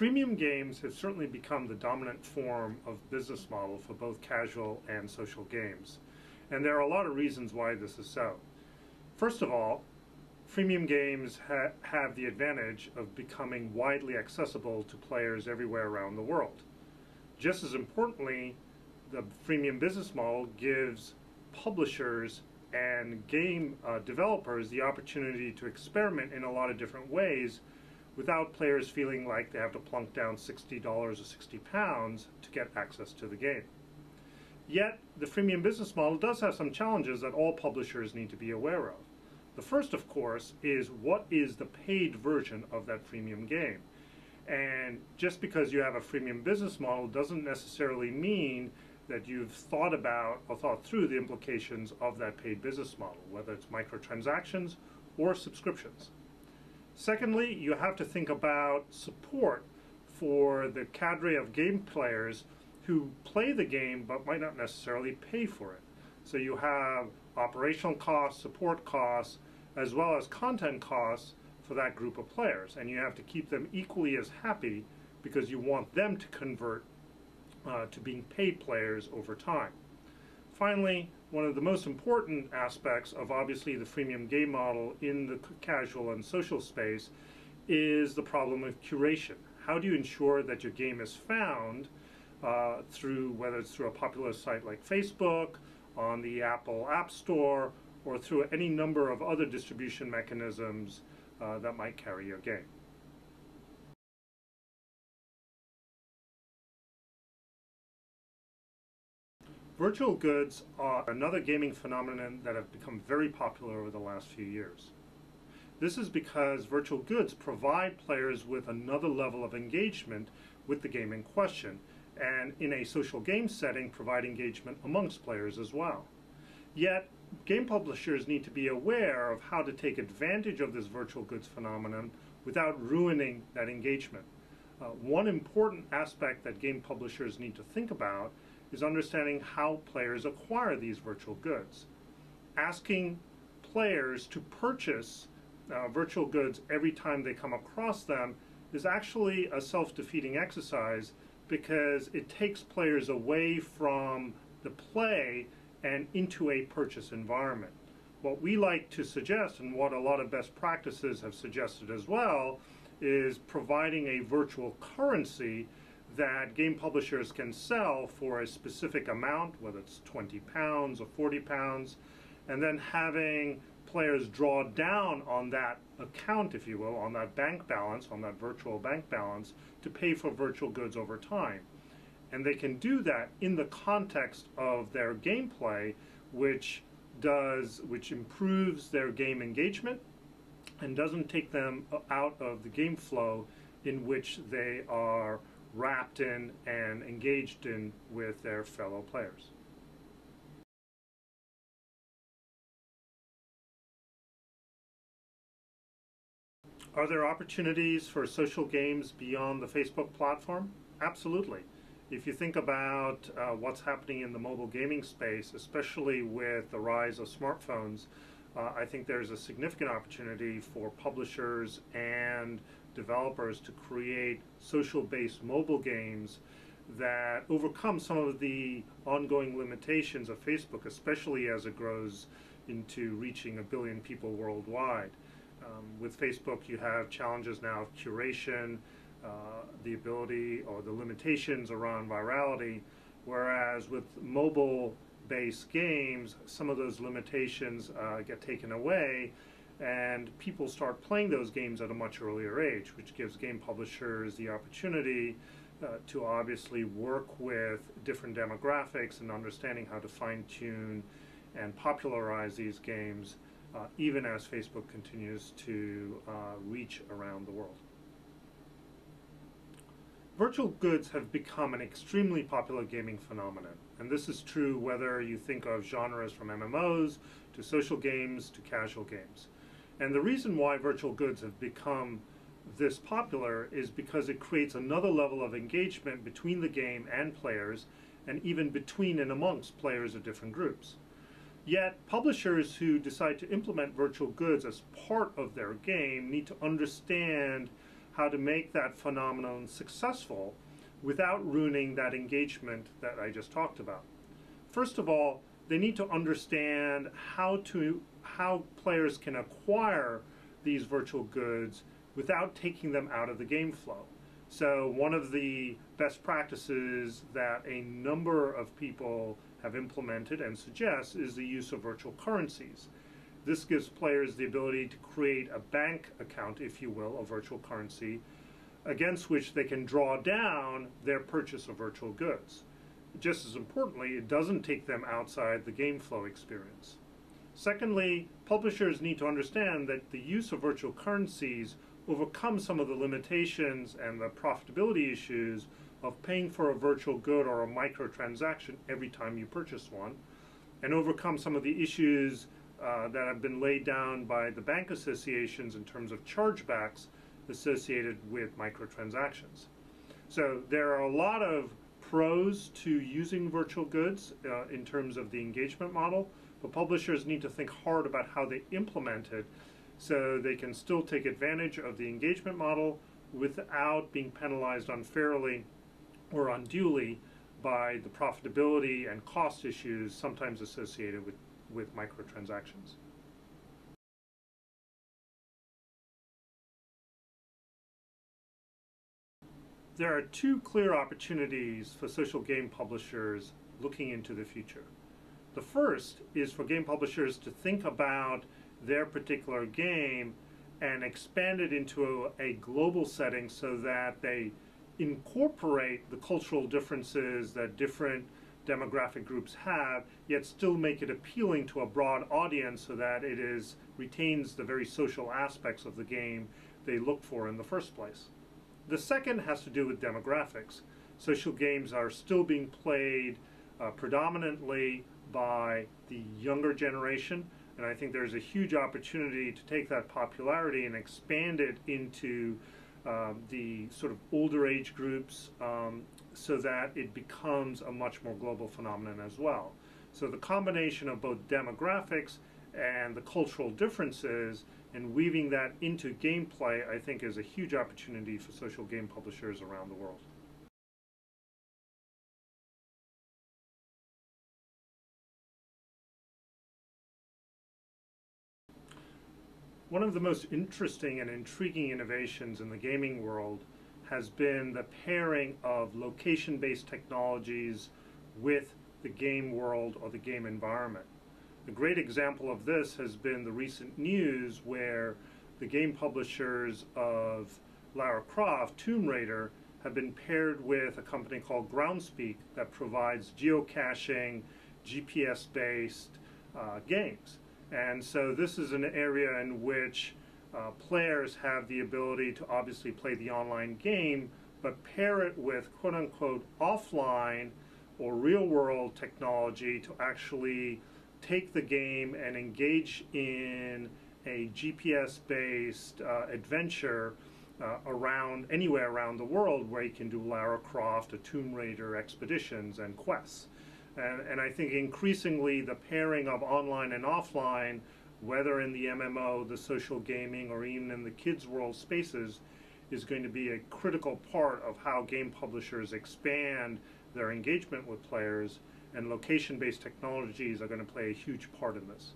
Freemium games have certainly become the dominant form of business model for both casual and social games. And there are a lot of reasons why this is so. First of all, freemium games have the advantage of becoming widely accessible to players everywhere around the world. Just as importantly, the freemium business model gives publishers and game developers the opportunity to experiment in a lot of different ways without players feeling like they have to plunk down $60 or £60 to get access to the game. Yet, the freemium business model does have some challenges that all publishers need to be aware of. The first, of course, is what is the paid version of that freemium game? And just because you have a freemium business model doesn't necessarily mean that you've thought about or thought through the implications of that paid business model, whether it's microtransactions or subscriptions. Secondly, you have to think about support for the cadre of game players who play the game but might not necessarily pay for it. So you have operational costs, support costs, as well as content costs for that group of players. And you have to keep them equally as happy because you want them to convert to being paid players over time. Finally, one of the most important aspects of obviously the freemium game model in the casual and social space is the problem of curation. How do you ensure that your game is found through, whether it's through a popular site like Facebook, on the Apple App Store, or through any number of other distribution mechanisms that might carry your game? Virtual goods are another gaming phenomenon that have become very popular over the last few years. This is because virtual goods provide players with another level of engagement with the game in question, and in a social game setting provide engagement amongst players as well. Yet, game publishers need to be aware of how to take advantage of this virtual goods phenomenon without ruining that engagement. One important aspect that game publishers need to think about is understanding how players acquire these virtual goods. Asking players to purchase virtual goods every time they come across them is actually a self-defeating exercise because it takes players away from the play and into a purchase environment. What we like to suggest, and what a lot of best practices have suggested as well, is providing a virtual currency that game publishers can sell for a specific amount, whether it's £20 or £40, and then having players draw down on that account, if you will, on that bank balance, on that virtual bank balance, to pay for virtual goods over time. And they can do that in the context of their gameplay, which improves their game engagement and doesn't take them out of the game flow in which they are wrapped in and engaged in with their fellow players. Are there opportunities for social games beyond the Facebook platform? Absolutely. If you think about what's happening in the mobile gaming space, especially with the rise of smartphones, I think there's a significant opportunity for publishers and developers to create social-based mobile games that overcome some of the ongoing limitations of Facebook, especially as it grows into reaching 1 billion people worldwide. With Facebook, you have challenges now of curation, the ability or the limitations around virality, whereas with mobile-based games, some of those limitations get taken away, and people start playing those games at a much earlier age, which gives game publishers the opportunity to obviously work with different demographics and understanding how to fine-tune and popularize these games, even as Facebook continues to reach around the world. Virtual goods have become an extremely popular gaming phenomenon, and this is true whether you think of genres from MMOs to social games to casual games. And the reason why virtual goods have become this popular is because it creates another level of engagement between the game and players, and even between and amongst players of different groups. Yet, publishers who decide to implement virtual goods as part of their game need to understand how to make that phenomenon successful without ruining that engagement that I just talked about. First of all, they need to understand how players can acquire these virtual goods without taking them out of the game flow. So one of the best practices that a number of people have implemented and suggest is the use of virtual currencies. This gives players the ability to create a bank account, if you will, a virtual currency, against which they can draw down their purchase of virtual goods. Just as importantly, it doesn't take them outside the game flow experience. Secondly, publishers need to understand that the use of virtual currencies overcomes some of the limitations and the profitability issues of paying for a virtual good or a microtransaction every time you purchase one, and overcome some of the issues that have been laid down by the bank associations in terms of chargebacks associated with microtransactions. So there are a lot of pros to using virtual goods in terms of the engagement model, but publishers need to think hard about how they implement it so they can still take advantage of the engagement model without being penalized unfairly or unduly by the profitability and cost issues sometimes associated with microtransactions. There are two clear opportunities for social game publishers looking into the future. The first is for game publishers to think about their particular game and expand it into a global setting so that they incorporate the cultural differences that different demographic groups have, yet still make it appealing to a broad audience so that it retains the very social aspects of the game they look for in the first place. The second has to do with demographics. Social games are still being played predominantly by the younger generation, and I think there's a huge opportunity to take that popularity and expand it into the sort of older age groups so that it becomes a much more global phenomenon as well. So the combination of both demographics and the cultural differences and weaving that into gameplay, I think, is a huge opportunity for social game publishers around the world. One of the most interesting and intriguing innovations in the gaming world has been the pairing of location-based technologies with the game world or the game environment. A great example of this has been the recent news where the game publishers of Lara Croft, Tomb Raider, have been paired with a company called Groundspeak that provides geocaching, GPS-based games. And so this is an area in which players have the ability to obviously play the online game, but pair it with quote-unquote offline or real-world technology to actually take the game and engage in a GPS-based adventure anywhere around the world where you can do Lara Croft or Tomb Raider expeditions and quests. And I think increasingly the pairing of online and offline, whether in the MMO, the social gaming, or even in the kids' world spaces, is going to be a critical part of how game publishers expand their engagement with players, and location-based technologies are going to play a huge part in this.